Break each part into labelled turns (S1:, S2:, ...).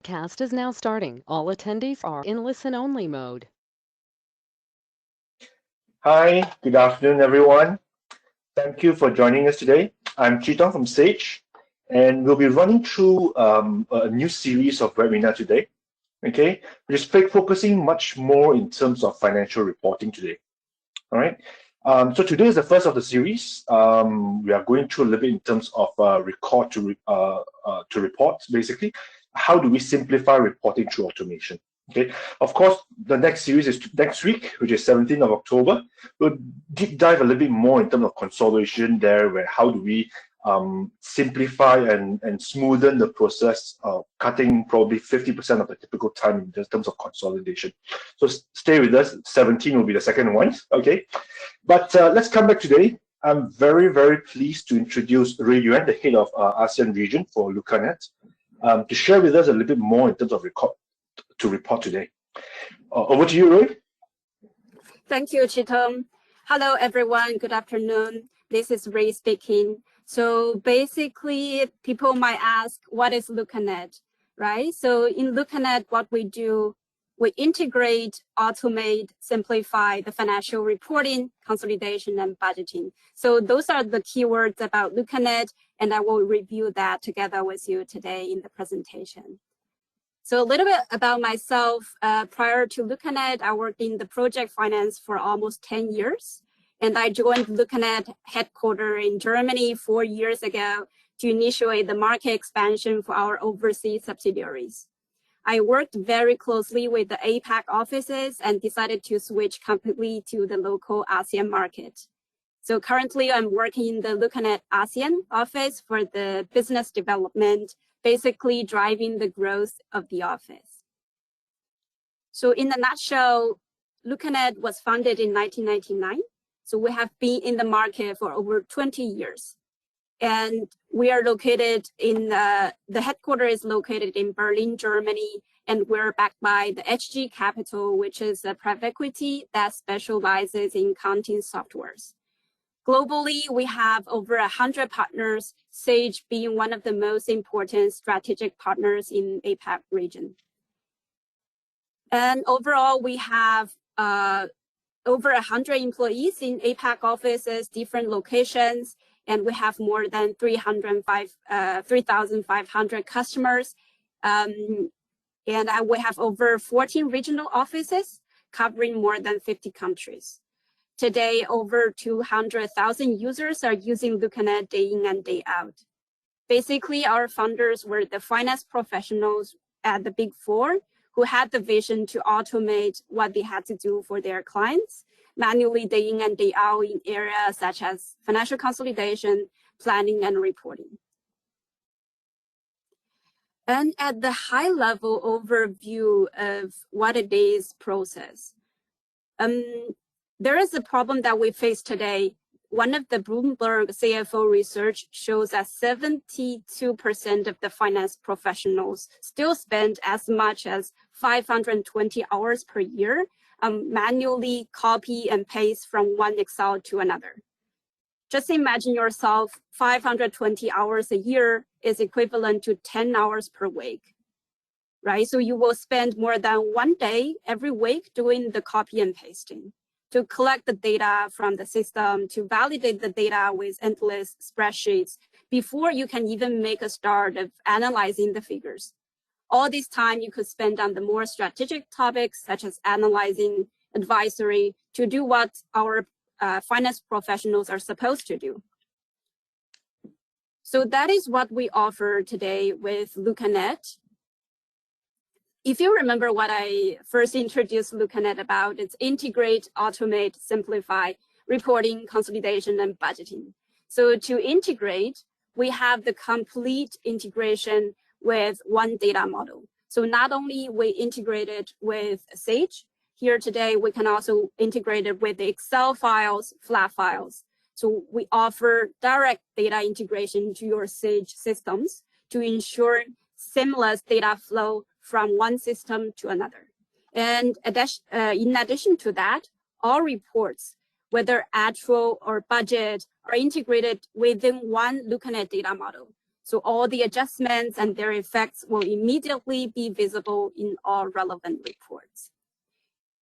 S1: webcast is now starting. All attendees are in listen-only mode.
S2: Hi, good afternoon, everyone. Thank you for joining us today. I'm Cheetah from Sage, and we'll be running through a new series of webinar today, okay? We're just focusing much more in terms of financial reporting today, all right? So today is the first of the series. We are going through a little bit in terms of record to reports, basically. How do we simplify reporting through automation? Okay, of course, the next series is next week, which is 17th of October. We'll deep dive a little bit more in terms of consolidation there, where how do we simplify and smoothen the process, cutting probably 50% of the typical time in terms of consolidation. So stay with us. 17 will be the second one, okay? But let's come back today. I'm very, very pleased to introduce Ray Yuan, the head of ASEAN region for LookAnet, to share with us a little bit more in terms of report today. Over to you, Ray.
S3: Thank you, Cheetah. Hello, everyone. Good afternoon. This is Ray speaking. So basically, people might ask, what is LookAnet, right? So in LookAnet, what we do, we integrate, automate, simplify the financial reporting, consolidation, and budgeting. So those are the keywords about LookAnet, and I will review that together with you today in the presentation. So a little bit about myself. Prior to LookAnet, I worked in the project finance for almost 10 years. And I joined LookAnet headquarters in Germany 4 years ago to initiate the market expansion for our overseas subsidiaries. I worked very closely with the APAC offices and decided to switch completely to the local ASEAN market. So currently, I'm working in the LookAnet ASEAN office for the business development, basically driving the growth of the office. So in a nutshell, LookAnet was founded in 1999. So we have been in the market for over 20 years. And we are located in, the headquarters is located in Berlin, Germany, and we're backed by the HG Capital, which is a private equity that specializes in accounting softwares. Globally, we have over 100 partners, Sage being one of the most important strategic partners in APAC region. And overall, we have over 100 employees in APAC offices, different locations, and we have more than 3,500 customers. And we have over 14 regional offices covering more than 50 countries. Today, over 200,000 users are using LookAnet day in and day out. Basically, our founders were the finance professionals at the Big Four who had the vision to automate what they had to do for their clients, manually day in and day out in areas such as financial consolidation, planning, and reporting. And at the high-level overview of what it is process, there is a problem that we face today. One of the Bloomberg CFO research shows that 72% of the finance professionals still spend as much as 520 hours per year manually copy and paste from one Excel to another. Just imagine yourself, 520 hours a year is equivalent to 10 hours per week, right? So you will spend more than 1 day every week doing the copy and pasting to collect the data from the system, to validate the data with endless spreadsheets before you can even make a start of analyzing the figures. All this time you could spend on the more strategic topics such as analyzing, advisory, to do what our finance professionals are supposed to do. So that is what we offer today with LookAnet. If you remember what I first introduced LookAnet about, it's integrate, automate, simplify, reporting, consolidation, and budgeting. So to integrate, we have the complete integration with one data model. So not only we integrated with Sage, here today we can also integrate it with the Excel files, flat files. So we offer direct data integration to your Sage systems to ensure seamless data flow from one system to another. And in addition to that, all reports, whether actual or budget, are integrated within one LookAnet data model. So all the adjustments and their effects will immediately be visible in all relevant reports.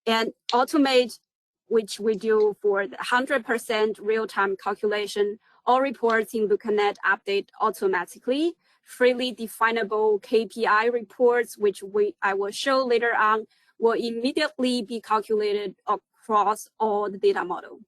S3: And automate, which we do for the 100% real-time calculation, all reports in LookAnet update automatically. Freely definable KPI reports, which I will show later on, will immediately be calculated across all the data model.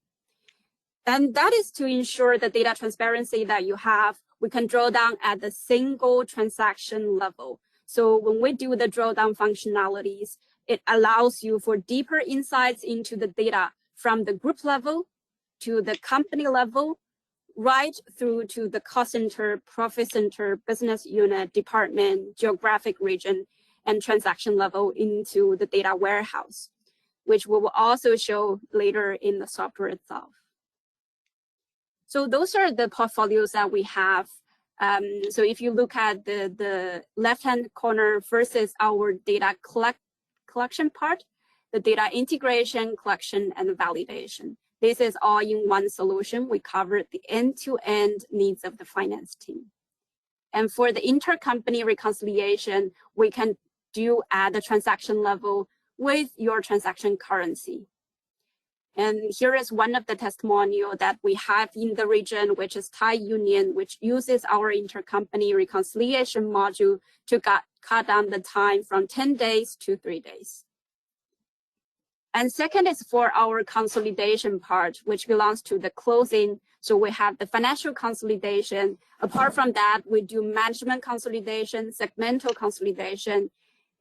S3: And that is to ensure the data transparency that you have. We can drill down at the single transaction level. So when we do the drill down functionalities, it allows you for deeper insights into the data from the group level to the company level, right through to the cost center, profit center, business unit, department, geographic region, and transaction level into the data warehouse, which we will also show later in the software itself. So those are the portfolios that we have. So if you look at the left-hand corner versus our data collection part, the data integration, collection, and validation. This is all in one solution. We cover the end-to-end needs of the finance team. And for the intercompany reconciliation, we can do at the transaction level with your transaction currency. And here is one of the testimonial that we have in the region, which is Thai Union, which uses our intercompany reconciliation module to cut down the time from 10 days to 3 days. And second is for our consolidation part, which belongs to the closing. So we have the financial consolidation. Apart from that, we do management consolidation, segmental consolidation,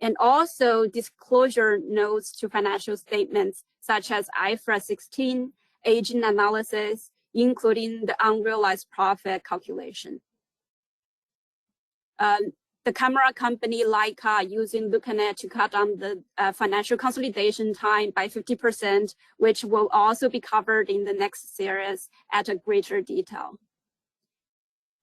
S3: and also disclosure notes to financial statements, such as IFRS 16, aging analysis, including the unrealized profit calculation. The camera company Leica using LookAnet to cut down the financial consolidation time by 50%, which will also be covered in the next series at a greater detail.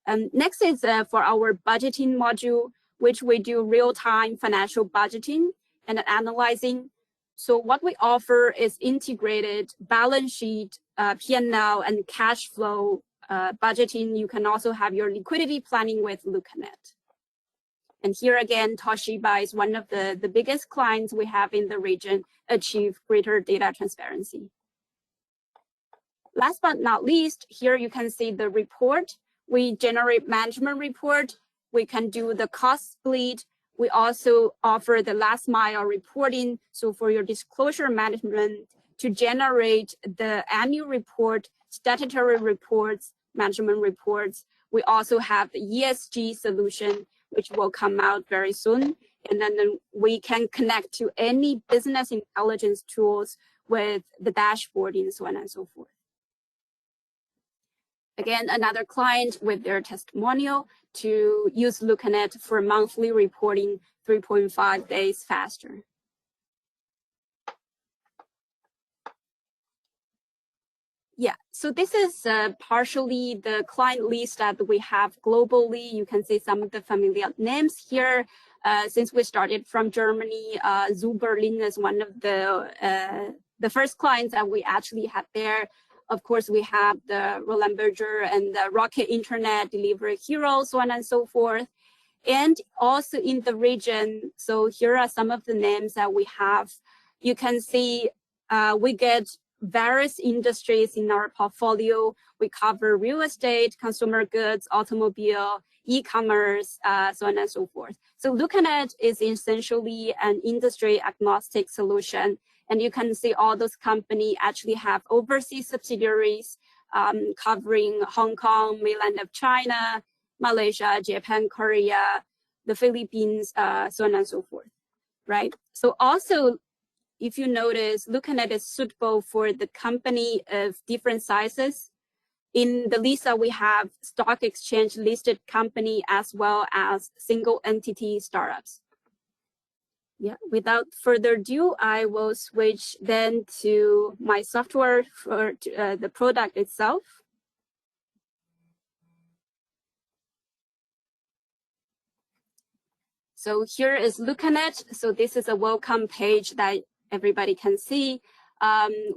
S3: Next is for our budgeting module, which we do real-time financial budgeting and analyzing. So what we offer is integrated balance sheet, P&L, and cash flow budgeting. You can also have your liquidity planning with LookAnet. And here again, Toshiba is one of the biggest clients we have in the region, achieve greater data transparency. Last but not least, here you can see the report. We generate management report. We can do the cost split. We also offer the last mile reporting. So for your disclosure management to generate the annual report, statutory reports, management reports. We also have the ESG solution, which will come out very soon. And then we can connect to any business intelligence tools with the dashboarding, so on and so forth. Again, another client with their testimonial to use LookAnet for monthly reporting 3.5 days faster. Yeah, so this is partially the client list that we have globally. You can see some of the familiar names here. Since we started from Germany, Zoo Berlin is one of the first clients that we actually had there. Of course, we have the Roland Berger and the Rocket Internet, Delivery Hero, so on and so forth. And also in the region, so here are some of the names that we have. You can see we get various industries in our portfolio. We cover real estate, consumer goods, automobile, e-commerce, so on and so forth. So LookAnet is essentially an industry agnostic solution. And you can see all those companies actually have overseas subsidiaries covering Hong Kong, mainland of China, Malaysia, Japan, Korea, the Philippines, so on and so forth, right? So also, if you notice, LookAnet is suitable for the company of different sizes. In the list that we have stock exchange listed company as well as single entity startups. Yeah, without further ado, I will switch then to my software for the product itself. So here is LookAnet. So this is a welcome page that everybody can see.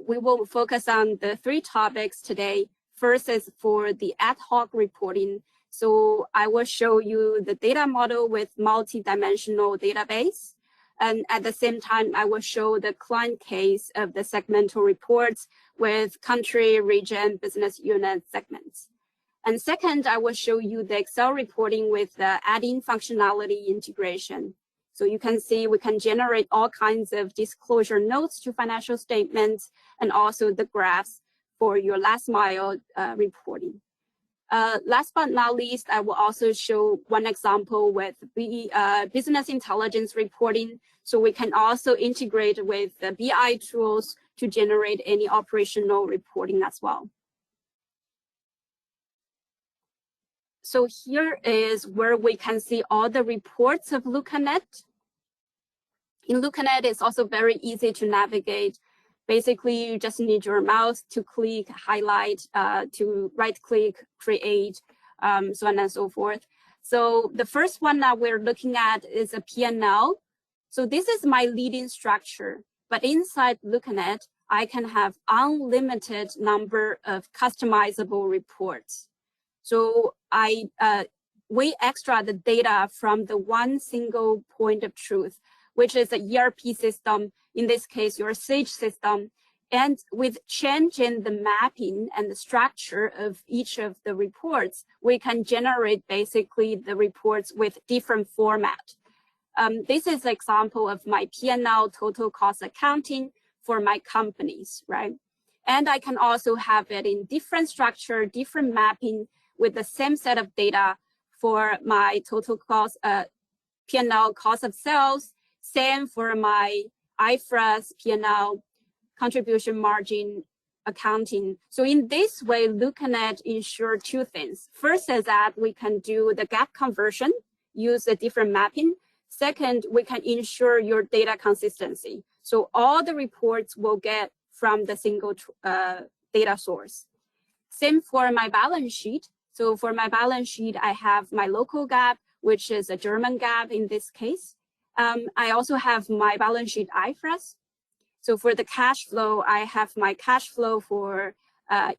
S3: We will focus on the 3 topics today. First is for the ad hoc reporting. So I will show you the data model with multi-dimensional database. And at the same time, I will show the client case of the segmental reports with country, region, business unit segments. And second, I will show you the Excel reporting with the add-in functionality integration. So you can see we can generate all kinds of disclosure notes to financial statements and also the graphs for your last mile reporting. Last but not least, I will also show one example with business intelligence reporting. So we can also integrate with the BI tools to generate any operational reporting as well. So here is where we can see all the reports of LookAnet. In LookAnet, it's also very easy to navigate. Basically, you just need your mouse to click, highlight, to right-click, create, so on and so forth. So the first one that we're looking at is a P&L. So this is my leading structure, but inside LookAnet, I can have unlimited number of customizable reports. So we extract the data from the one single point of truth, which is a ERP system, in this case, your Sage system. And with changing the mapping and the structure of each of the reports, we can generate basically the reports with different format. This is an example of my P&L total cost accounting for my companies, right? And I can also have it in different structure, different mapping with the same set of data for my total cost, P&L cost of sales, same for my IFRS P&L contribution margin accounting. So in this way, LookAnet ensure two things. First is that we can do the GAAP conversion, use a different mapping. Second, we can ensure your data consistency. So all the reports will get from the single data source. Same for my balance sheet. So for my balance sheet, I have my local GAAP, which is a German GAAP in this case. I also have my balance sheet IFRS. So for the cash flow, I have my cash flow for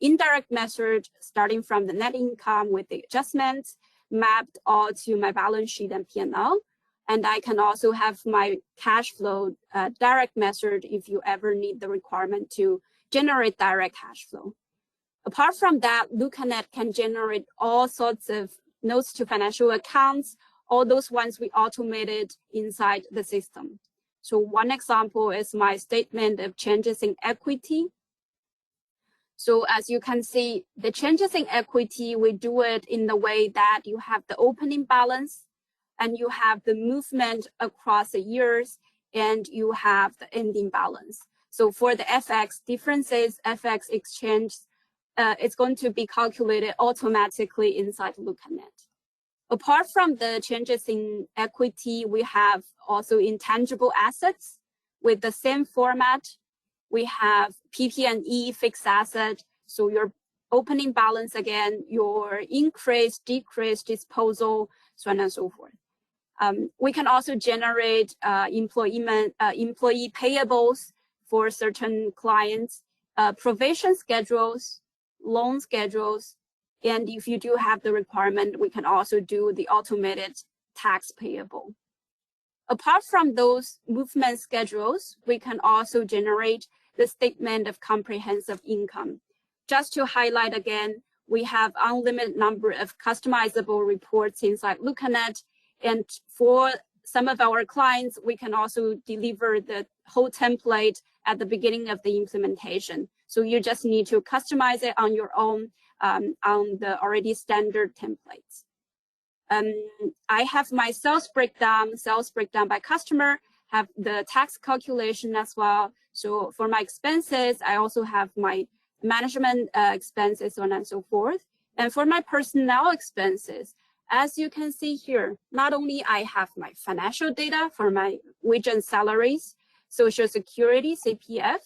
S3: indirect method, starting from the net income with the adjustments mapped all to my balance sheet and P&L. And I can also have my cash flow direct method if you ever need the requirement to generate direct cash flow. Apart from that, LookAnet can generate all sorts of notes to financial accounts, all those ones we automated inside the system. So one example is my statement of changes in equity. So as you can see, the changes in equity, we do it in the way that you have the opening balance and you have the movement across the years and you have the ending balance. So for the FX differences, FX exchange, it's going to be calculated automatically inside LookAnet. Apart from the changes in equity, we have also intangible assets with the same format. We have PP&E fixed asset. So your opening balance again, your increase, decrease, disposal, so on and so forth. We can also generate employee payables for certain clients, provision schedules, loan schedules, and if you do have the requirement, we can also do the automated tax payable. Apart from those movement schedules, we can also generate the statement of comprehensive income. Just to highlight again, we have unlimited number of customizable reports inside LookAnet, and for some of our clients, we can also deliver the whole template at the beginning of the implementation. So you just need to customize it on your own on the already standard templates. I have my sales breakdown by customer, have the tax calculation as well. So for my expenses, I also have my management expenses, so on and so forth. And for my personnel expenses, as you can see here, not only I have my financial data for my wage and salaries, Social Security, CPF,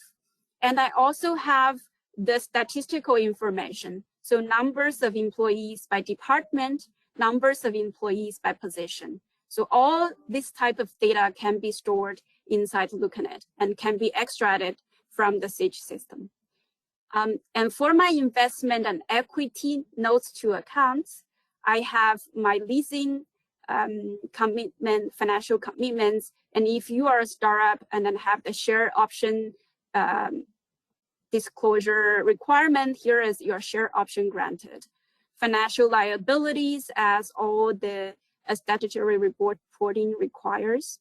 S3: and I also have the statistical information. So numbers of employees by department, numbers of employees by position. So all this type of data can be stored inside LookAnet and can be extracted from the Sage system. And for my investment and equity notes to accounts, I have my leasing commitment, financial commitments, and if you are a startup and then have the share option disclosure requirement, here is your share option granted. Financial liabilities, as all the statutory reporting requires.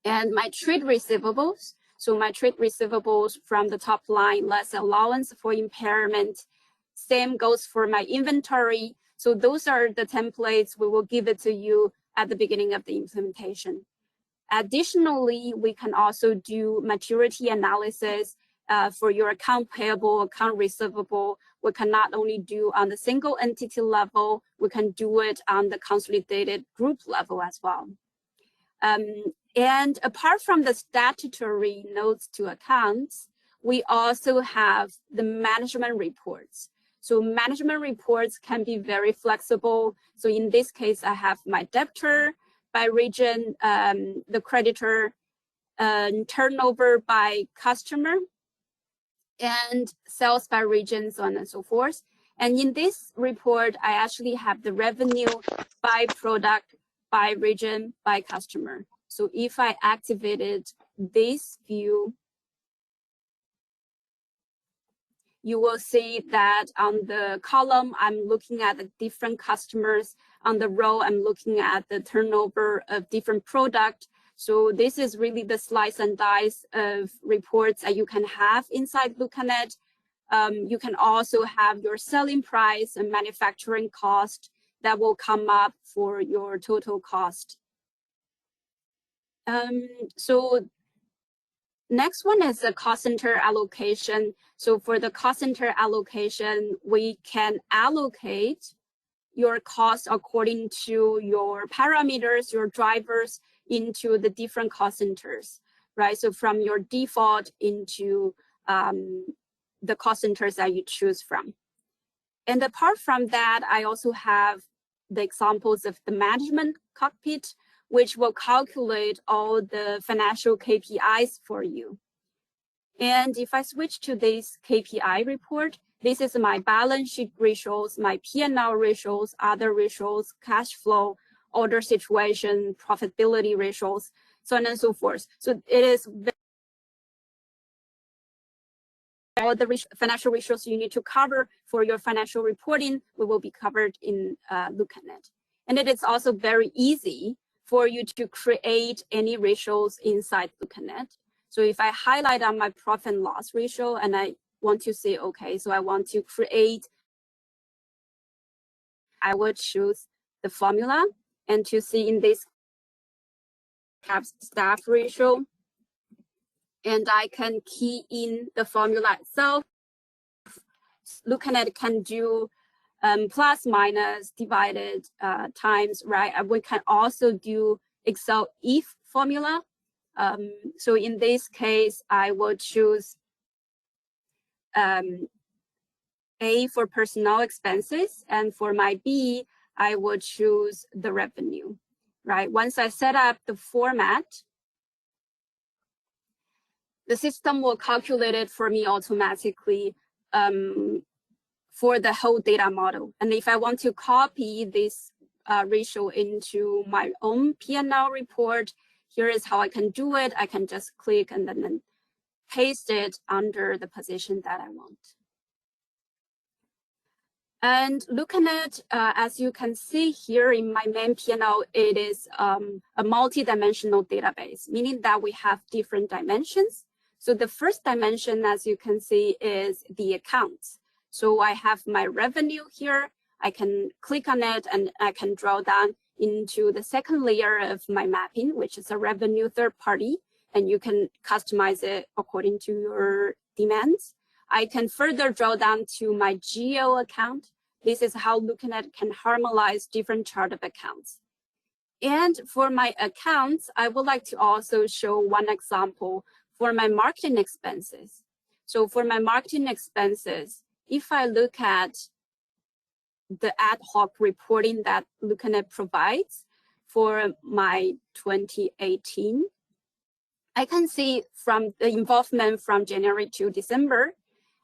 S3: And my trade receivables. So my trade receivables from the top line, less allowance for impairment. Same goes for my inventory. So those are the templates. We will give it to you at the beginning of the implementation. Additionally, we can also do maturity analysis for your account payable, account receivable. We can not only do on the single entity level, we can do it on the consolidated group level as well. And apart from the statutory notes to accounts, we also have the management reports. So management reports can be very flexible. So in this case, I have my debtor by region, the creditor, turnover by customer, and sales by region, so on and so forth. And in this report, I actually have the revenue by product, by region, by customer. So if I activated this view, you will see that on the column, I'm looking at the different customers. On the row, I'm looking at the turnover of different product. So this is really the slice and dice of reports that you can have inside LookAnet. You can also have your selling price and manufacturing cost that will come up for your total cost. So next one is the cost center allocation. So for the cost center allocation, we can allocate your cost according to your parameters, your drivers into the different cost centers, right? So from your default into the cost centers that you choose from. And apart from that, I also have the examples of the management cockpit, which will calculate all the financial KPIs for you. And if I switch to this KPI report, this is my balance sheet ratios, my P&L ratios, other ratios, cash flow, order situation, profitability ratios, so on and so forth. So it is all the financial ratios you need to cover for your financial reporting, we will be covered in LookAnet. And it is also very easy for you to create any ratios inside LookAnet. So if I highlight on my profit and loss ratio and I want to say, okay, so I want to create, I would choose the formula, and to see in this have staff ratio, and I can key in the formula itself. LookAnet can do plus, minus, divided, times, right? And we can also do Excel if formula. So in this case, I will choose A for personnel expenses, and for my B, I would choose the revenue, right? Once I set up the format, the system will calculate it for me automatically for the whole data model. And if I want to copy this ratio into my own P&L report, here is how I can do it. I can just click and then paste it under the position that I want. And LookAnet, as you can see here in my main P&L, it is a multi-dimensional database, meaning that we have different dimensions. So the first dimension, as you can see, is the accounts. So I have my revenue here. I can click on it and I can draw down into the second layer of my mapping, which is a revenue third party, and you can customize it according to your demands. I can further draw down to my geo account. This is how LookAnet can harmonize different chart of accounts. And for my accounts, I would like to also show one example for my marketing expenses. So for my marketing expenses, if I look at the ad hoc reporting that LookAnet provides for my 2018, I can see from the involvement from January to December.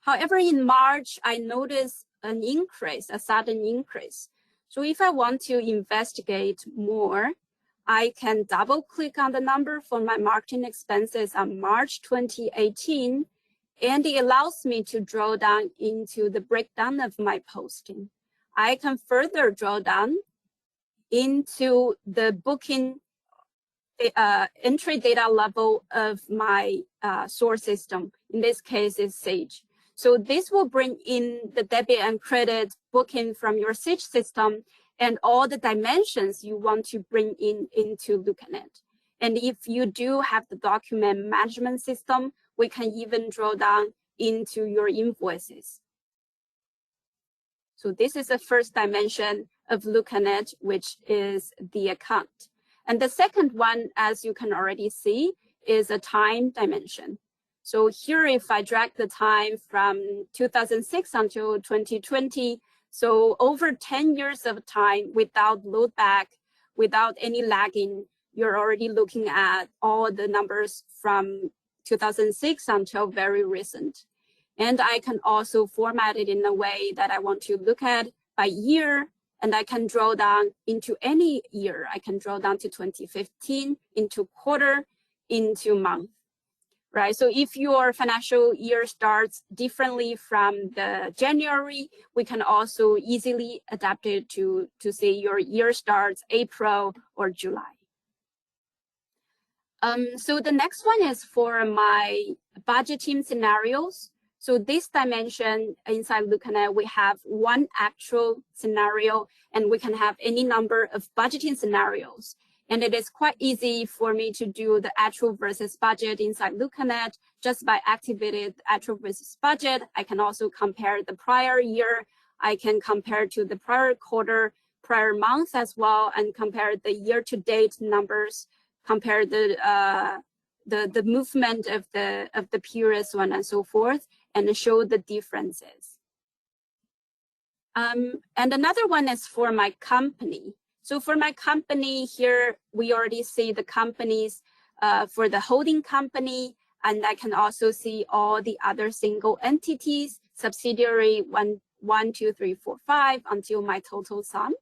S3: However, in March, I noticed an increase, a sudden increase. So if I want to investigate more, I can double click on the number for my marketing expenses on March 2018, and it allows me to draw down into the breakdown of my posting. I can further draw down into the booking entry data level of my source system. In this case, is Sage. So this will bring in the debit and credit booking from your Sage system and all the dimensions you want to bring in into LookAnet. And if you do have the document management system, we can even draw down into your invoices. So this is the first dimension of LookAnet, which is the account. And the second one, as you can already see, is a time dimension. So here, if I drag the time from 2006 until 2020, so over 10 years of time without load back, without any lagging, you're already looking at all the numbers from 2006 until very recent. And I can also format it in a way that I want to look at by year, and I can draw down into any year. I can draw down to 2015, into quarter, into month, right? So if your financial year starts differently from the January, we can also easily adapt it to say your year starts April or July. So the next one is for my budgeting scenarios. So this dimension inside LookAnet, we have one actual scenario, and we can have any number of budgeting scenarios. And it is quite easy for me to do the actual versus budget inside LookAnet just by activating actual versus budget. I can also compare the prior year. I can compare to the prior quarter, prior month as well, and compare the year-to-date numbers, compare the movement of the periods, so on and so forth, and show the differences. And another one is for my company. So for my company here, we already see the companies for the holding company, and I can also see all the other single entities, subsidiary 1, 2, 3, 4, 5, until my total sum.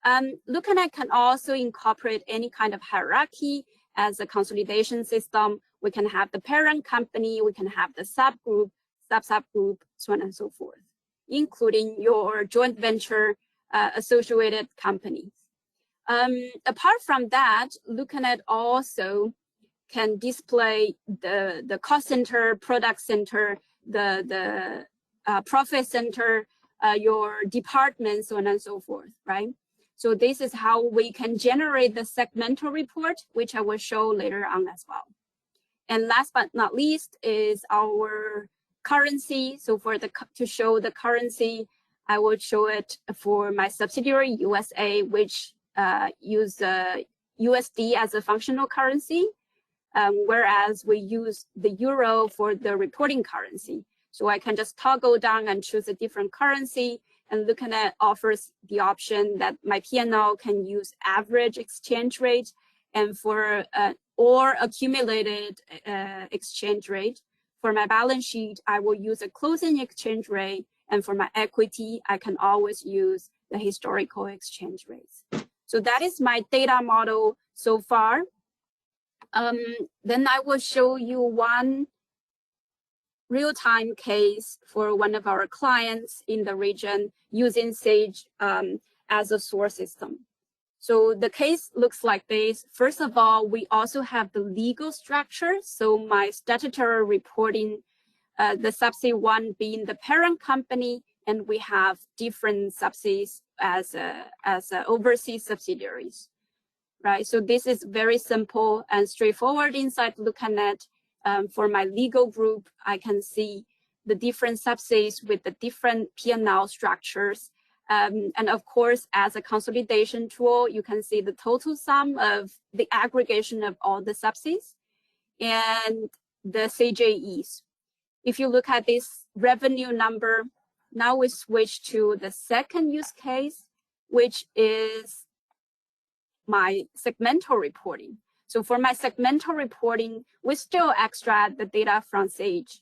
S3: LookAnet can also incorporate any kind of hierarchy as a consolidation system. We can have the parent company, we can have the subgroup, sub-subgroup, so on and so forth, including your joint venture associated companies. Apart from that, LookAnet also can display the cost center, product center, the profit center, your departments, so on and so forth, right? So this is how we can generate the segmental report, which I will show later on as well. And last but not least is our currency. So to show the currency, I will show it for my subsidiary USA, which use USD as a functional currency, whereas we use the euro for the reporting currency. So I can just toggle down and choose a different currency, and LookAnet offers the option that my P&L can use average exchange rate, and for or accumulated exchange rate. For my balance sheet, I will use a closing exchange rate, and for my equity, I can always use the historical exchange rates. So that is my data model so far. Then I will show you one real-time case for one of our clients in the region using Sage as a source system. So the case looks like this. First of all, we also have the legal structure. So my statutory reporting, the subsidy one being the parent company, and we have different subsidies as overseas subsidiaries, right? So this is very simple and straightforward inside LookAnet. For my legal group, I can see the different subsidies with the different P&L structures. And of course, as a consolidation tool, you can see the total sum of the aggregation of all the subsidies and the CJEs. If you look at this revenue number, now we switch to the second use case, which is my segmental reporting. So for my segmental reporting, we still extract the data from Sage.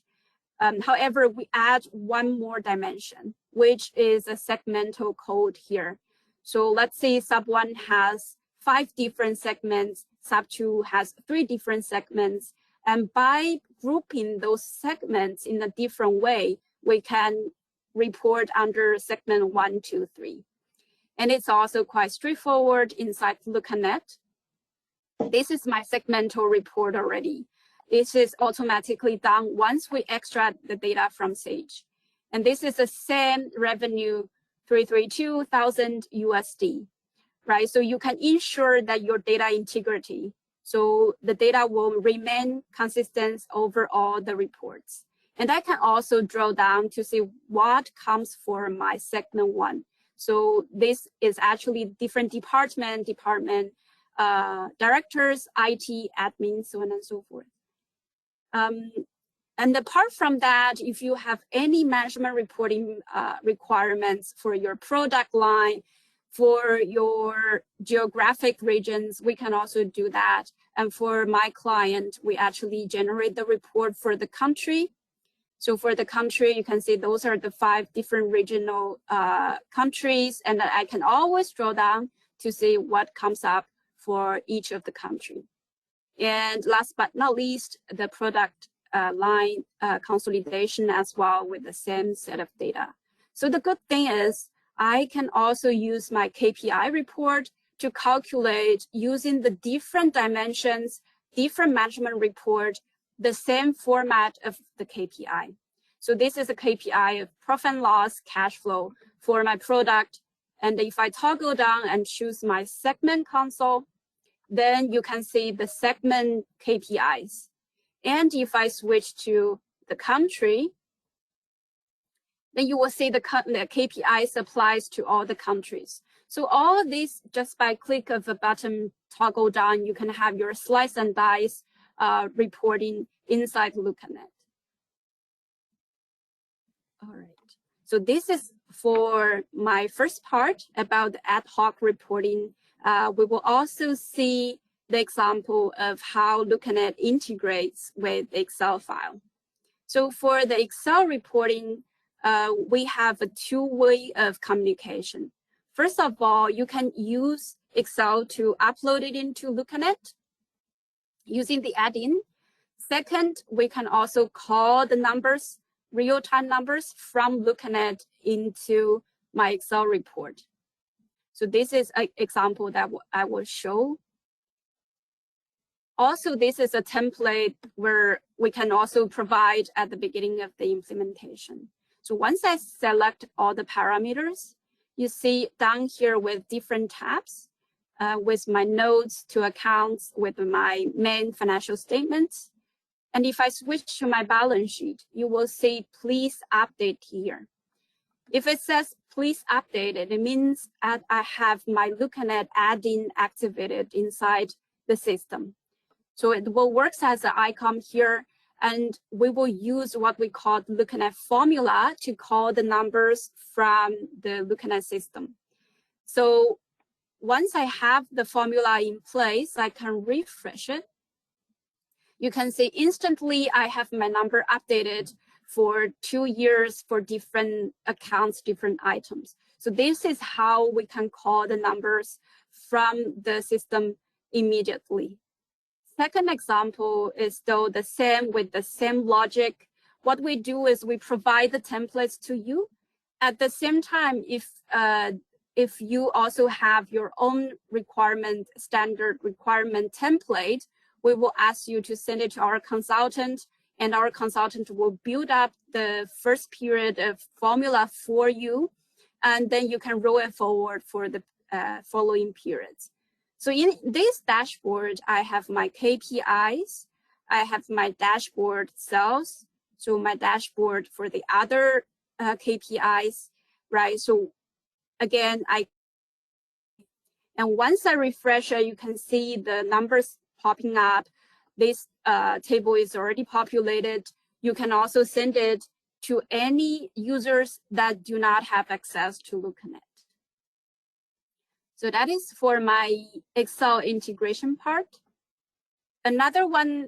S3: However, we add one more dimension, which is a segmental code here. So let's say sub 1 has 5 different segments, sub 2 has 3 different segments. And by grouping those segments in a different way, we can report under segment 1, 2, 3. And it's also quite straightforward inside LookAnet. This is my segmental report already. This is automatically done once we extract the data from Sage. And this is the same revenue, 332,000 USD, right? So you can ensure that your data integrity, so the data will remain consistent over all the reports. And I can also drill down to see what comes for my segment 1. So this is actually different department, directors, IT, admin, so on and so forth. And apart from that, if you have any management reporting requirements for your product line, for your geographic regions, we can also do that. And for my client, we actually generate the report for the country. So for the country, you can see those are the 5 different regional countries, and I can always drill down to see what comes up for each of the country. And last but not least, the product line consolidation as well with the same set of data. So the good thing is I can also use my KPI report to calculate using the different dimensions, different management report, the same format of the KPI. So this is a KPI of profit and loss, cash flow for my product. And if I toggle down and choose my segment console, then you can see the segment KPIs. And if I switch to the country, then you will see the KPIs applies to all the countries. So all of this, just by click of a button, toggle down, you can have your slice and dice reporting inside LookAnet. All right. So this is for my first part about the ad hoc reporting. We will also see the example of how LookAnet integrates with the Excel file. So for the Excel reporting, we have a two-way of communication. First of all, you can use Excel to upload it into LookAnet using the add-in. Second, we can also call the numbers, real-time numbers from LookAnet into my Excel report. So this is an example that I will show. Also, this is a template where we can also provide at the beginning of the implementation. So once I select all the parameters, you see down here with different tabs, with my notes to accounts, with my main financial statements. And if I switch to my balance sheet, you will see please update here. If it says please update it, it means I have my LookAnet add-in activated inside the system. So it will work as an icon here, and we will use what we call LookAnet formula to call the numbers from the LookAnet system. So once I have the formula in place, I can refresh it. You can see instantly I have my number updated for 2 years for different accounts, different items. So this is how we can call the numbers from the system immediately. Second example is still the same with the same logic. What we do is we provide the templates to you. At the same time, if you also have your own requirement, standard requirement template, we will ask you to send it to our consultant, and our consultant will build up the first period of formula for you, and then you can roll it forward for the following periods. So in this dashboard, I have my KPIs, I have my dashboard sales, so my dashboard for the other KPIs, right? So again, and once I refresh it, you can see the numbers popping up. This table is already populated. You can also send it to any users that do not have access to LookAnet. So that is for my Excel integration part. Another one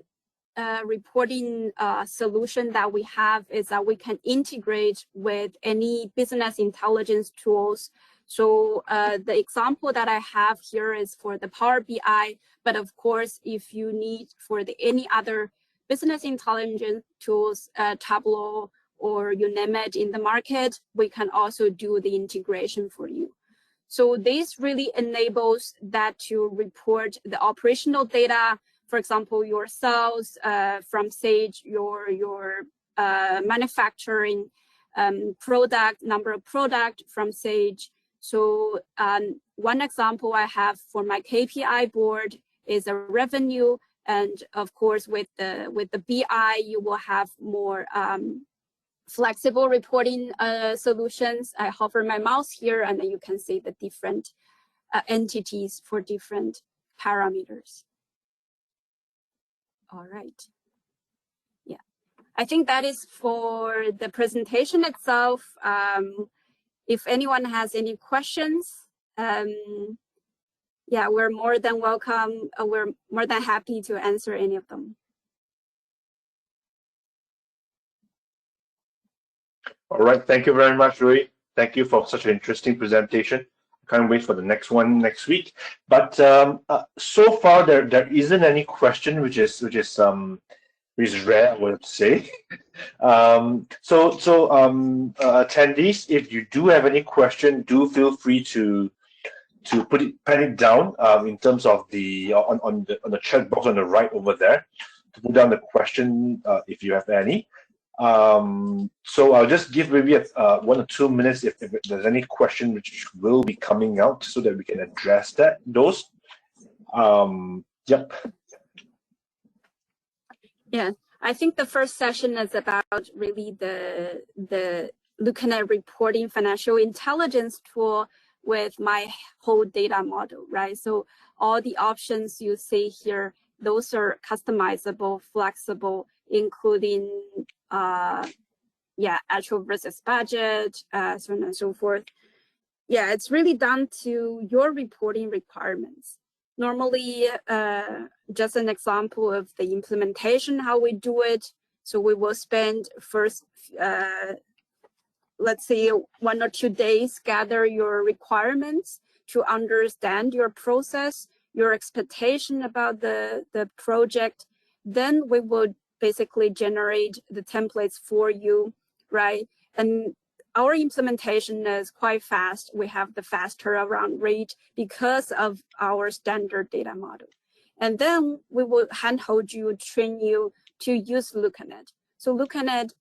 S3: reporting solution that we have is that we can integrate with any business intelligence tools So the example that I have here is for the Power BI, but of course, if you need for any other business intelligence tools, Tableau, or you name it in the market, we can also do the integration for you. So this really enables that to report the operational data, for example, your sales from Sage, your manufacturing product, number of product from Sage. So one example I have for my KPI board is a revenue, and of course with the BI you will have more flexible reporting solutions. I hover my mouse here, and then you can see the different entities for different parameters. All right. Yeah, I think that is for the presentation itself. If anyone has any questions, yeah, we're more than welcome. We're more than happy to answer any of them.
S2: All right, thank you very much, Rui. Thank you for such an interesting presentation. Can't wait for the next one next week. But so far there isn't any question, which is rare, I would say. Attendees, if you do have any question, do feel free to pen it down in terms of the on the chat box on the right over there, to put down the question if you have any. So I'll just give maybe 1 or 2 minutes if there's any question which will be coming out, so that we can address those. Yep.
S3: Yeah, I think the first session is about really the looking at reporting financial intelligence tool with my whole data model, right? So all the options you see here, those are customizable, flexible, including yeah, actual versus budget, so on and so forth. Yeah, it's really down to your reporting requirements. Normally, just an example of the implementation, how we do it. So we will spend first, let's say 1 or 2 days, gather your requirements to understand your process, your expectation about the project. Then we will basically generate the templates for you, right? And our implementation is quite fast. We have the fast turnaround rate because of our standard data model. And then we will handhold you, train you to use LookAnet. So LookAnet,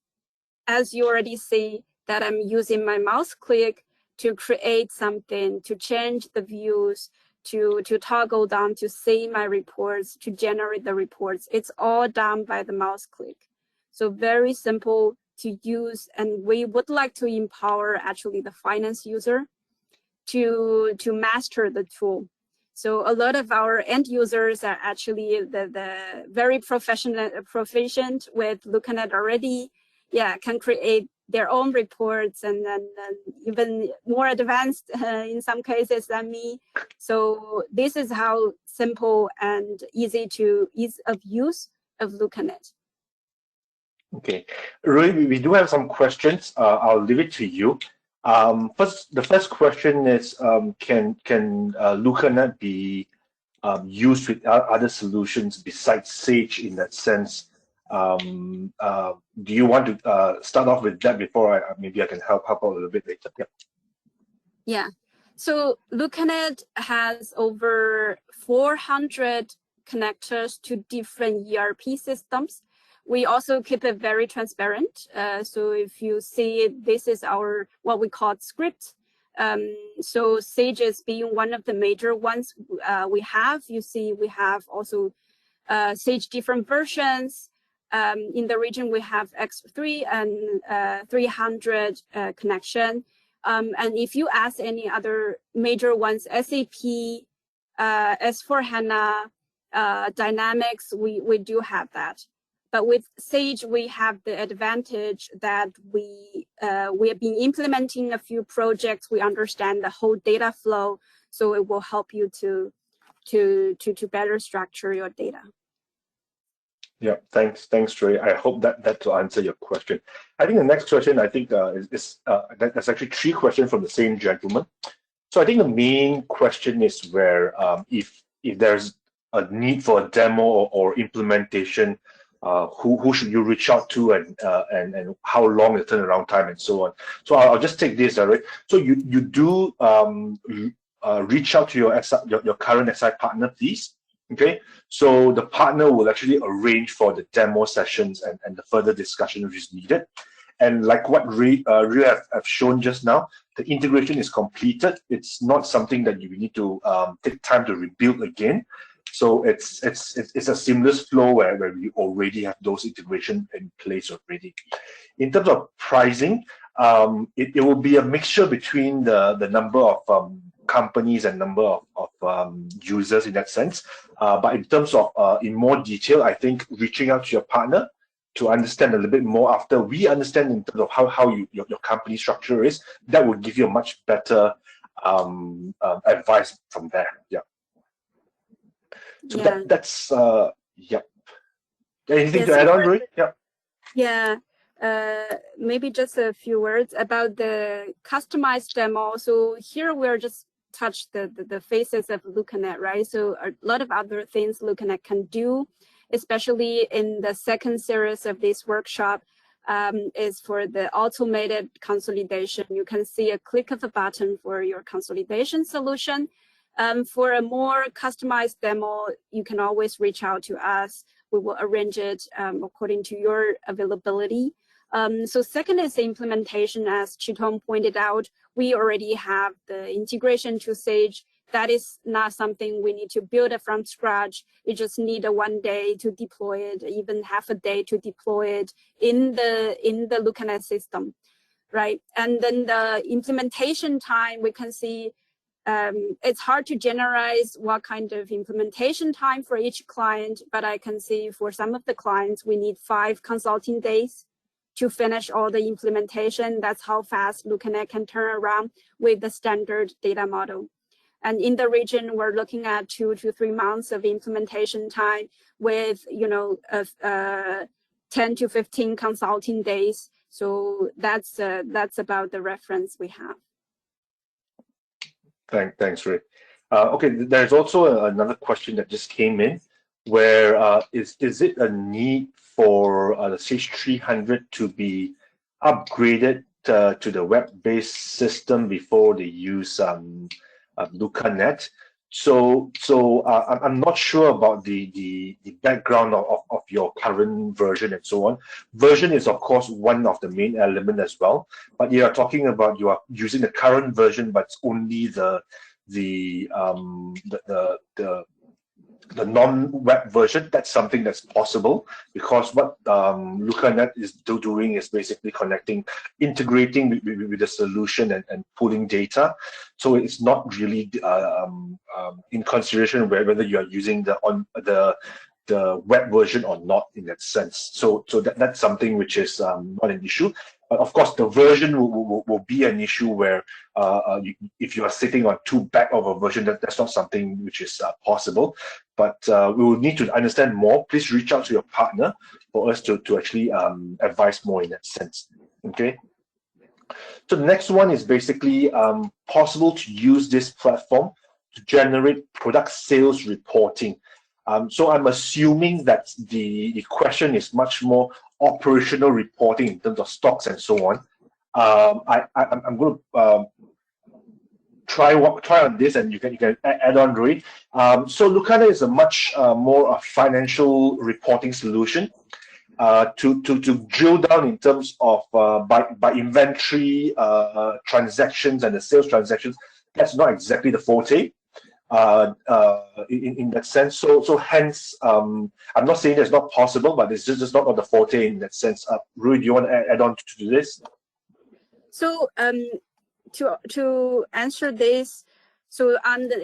S3: as you already see, that I'm using my mouse click to create something, to change the views, to toggle down to see my reports, to generate the reports. It's all done by the mouse click. So very simple to use, and we would like to empower actually the finance user to master the tool. So a lot of our end users are actually the very proficient with LookAnet already. Yeah, can create their own reports, and then even more advanced in some cases than me. So this is how simple and ease of use of LookAnet.
S2: Okay, Rui, we do have some questions. I'll leave it to you. The first question is, can LookAnet be used with other solutions besides Sage in that sense? Do you want to start off with that before maybe I can help out a little bit later? Yeah.
S3: Yeah. So LookAnet has over 400 connectors to different ERP systems. We also keep it very transparent. So if you see, this is our what we call script. So Sage is being one of the major ones we have. You see, we have also Sage different versions. In the region, we have X3 and 300 connection. And if you ask any other major ones, SAP, S4HANA, Dynamics, we do have that. But with Sage, we have the advantage that we have been implementing a few projects. We understand the whole data flow, so it will help you to better structure your data.
S2: Yeah, thanks, Troy. I hope that will answer your question. I think the next question, I think, is there's actually 3 questions from the same gentleman. So I think the main question is where if there's a need for a demo or implementation, who should you reach out to, and how long the turnaround time and so on. So I'll just take this, right? So you do reach out to your current SI partner, please. Okay, so the partner will actually arrange for the demo sessions and the further discussion which is needed. And like what Ray have shown just now, the integration is completed. It's not something that you need to take time to rebuild again. So it's a seamless flow where we already have those integration in place already. In terms of pricing, it will be a mixture between the number of companies and number of users in that sense. But in terms of in more detail, I think reaching out to your partner to understand a little bit more after we understand in terms of how your company structure is, that will give you a much better advice from there. Yeah. So
S3: Yeah.
S2: that's yeah. Anything
S3: Yes,
S2: to add on, Rui? Yeah.
S3: Yeah. Maybe just a few words about the customized demo. So here we're just touch the faces of LookAnet, right? So a lot of other things LookAnet can do, especially in the second series of this workshop, is for the automated consolidation. You can see a click of a button for your consolidation solution. For a more customized demo, you can always reach out to us. We will arrange it according to your availability. So second is the implementation. As Chitong pointed out, we already have the integration to Sage. That is not something we need to build it from scratch. You just need a 1 day to deploy it, even half a day to deploy it in the LookAnet system, right? And then the implementation time, we can see it's hard to generalize what kind of implementation time for each client, but I can see for some of the clients, we need 5 consulting days to finish all the implementation. That's how fast LookAnet can turn around with the standard data model. And in the region, we're looking at 2 to 3 months of implementation time with, 10 to 15 consulting days. So that's about the reference we have.
S2: Thanks, Ray. Okay, there's also another question that just came in, where is it a need for the Sage 300 to be upgraded to the web-based system before they use LookAnet? So I'm not sure about the background of your current version and so on. Version is of course one of the main element as well, but you are talking about you are using the current version, but it's only the non-web version. That's something that's possible because what LookAnet is doing is basically integrating with the solution and pulling data. So it's not really in consideration whether you are using the web version or not in that sense. So that's something which is not an issue. But of course, the version will be an issue where if you are sitting on too back of a version, that's not something which is possible. But we will need to understand more. Please reach out to your partner for us to actually advise more in that sense. Okay. So the next one is basically possible to use this platform to generate product sales reporting. So I'm assuming that the question is much more operational reporting in terms of stocks and so on. I'm going to try on this, and you can add on, Rui. So LookAnet is a much more financial reporting solution to drill down in terms of by inventory transactions and the sales transactions. That's not exactly the forte. In that sense, so hence I'm not saying it's not possible, but it's just not the forte in that sense. Rui, do you want to add on to this?
S3: So to answer this, so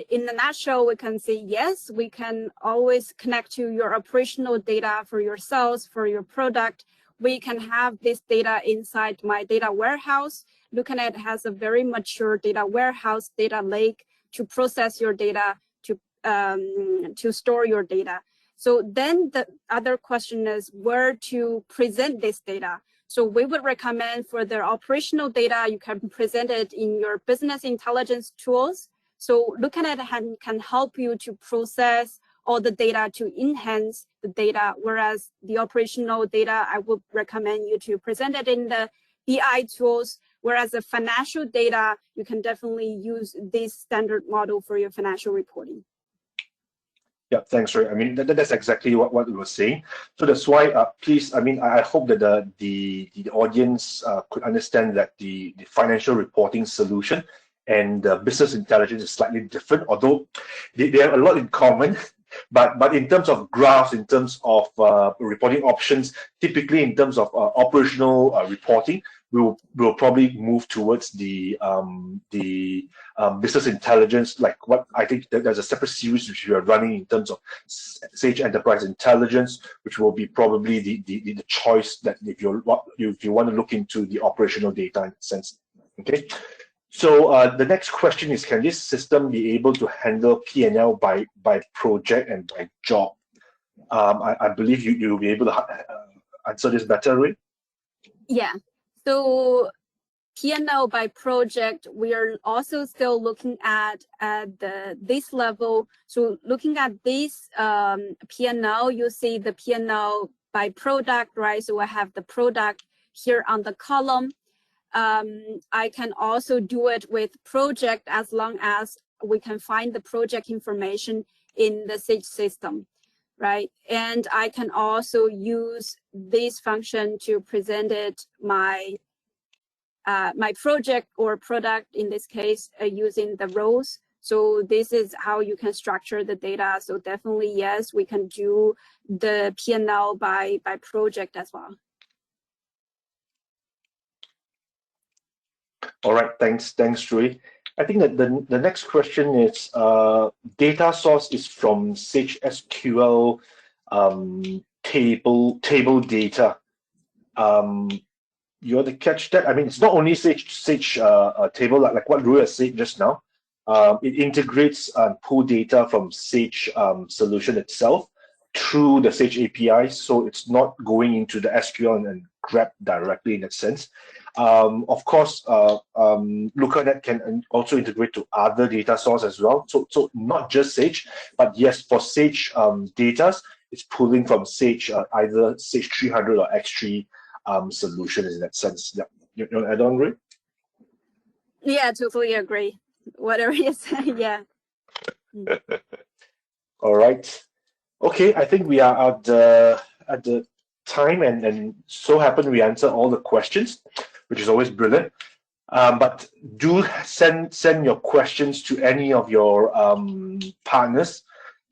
S3: in the nutshell, we can say yes, we can always connect to your operational data for your sales, for your product. We can have this data inside my data warehouse. LookAnet has a very mature data warehouse, data lake, to process your data, to store your data. So then the other question is where to present this data. So we would recommend for the operational data, you can present it in your business intelligence tools. So looking at it can help you to process all the data to enhance the data, whereas the operational data, I would recommend you to present it in the BI tools, whereas the financial data, you can definitely use this standard model for your financial reporting.
S2: Yeah, thanks, Ray. I mean, that's exactly what we were saying. So that's why, please, I mean, I hope that the audience could understand that the financial reporting solution and business intelligence is slightly different, although they have a lot in common. But in terms of graphs, in terms of reporting options, typically in terms of operational reporting, we'll probably move towards the business intelligence, like what I think there's a separate series which we are running in terms of Sage Enterprise Intelligence, which will be probably the choice that if you want to look into the operational data in a sense. Okay. So the next question is, can this system be able to handle P&L by project and by job? I believe you'll be able to answer this better, Ray?
S3: Yeah. So P&L by project, we are also still looking at this level. So looking at this P&L, you see the P&L by product, right? So I have the product here on the column. I can also do it with project as long as we can find the project information in the Sage system, right? And I can also use this function to present it my project or product, in this case, using the rows. So this is how you can structure the data. So definitely, yes, we can do the P&L by project as well.
S2: All right, thanks, Joey. I think that the next question is data source is from Sage SQL table data. You want to catch that? I mean, it's not only Sage table like what Rui has said just now. It integrates pull data from Sage solution itself through the Sage API, so it's not going into the SQL and grab directly in that sense. Of course, LookAnet can also integrate to other data sources as well. So not just Sage, but yes, for Sage data, it's pulling from Sage, either Sage 300 or X3 solutions in that sense. Yeah, you want to add on, Ray?
S3: Yeah, totally agree. Whatever you say, yeah.
S2: All right. Okay, I think we are at the time, and so happen we answer all the questions, which is always brilliant. But do send your questions to any of your partners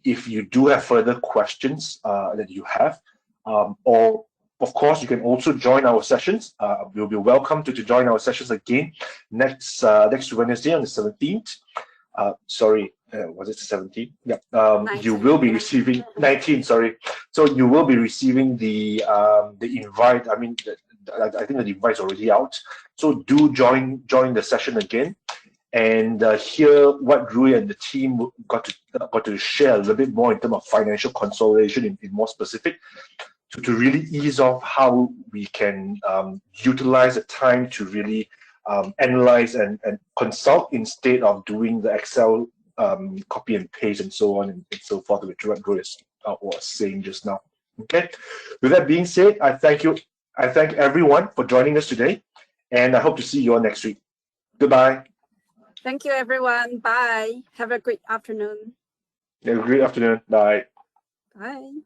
S2: if you do have further questions that you have. Or of course, you can also join our sessions. You'll be welcome to join our sessions again next Wednesday on the 17th. Sorry, was it the 17th? Yeah. You will be receiving 19. Sorry. So you will be receiving the invite. I mean, I think the invite's already out. So do join the session again, and hear what Rui and the team got to share a little bit more in terms of financial consolidation in more specific, to really ease off how we can utilize the time to really analyze and consult instead of doing the Excel copy and paste and so on and so forth, which what Rui was saying just now. Okay. With that being said, I thank everyone for joining us today, and I hope to see you all next week. Goodbye.
S3: Thank you, everyone. Bye. Have a great afternoon.
S2: Have a great afternoon. Bye.
S3: Bye.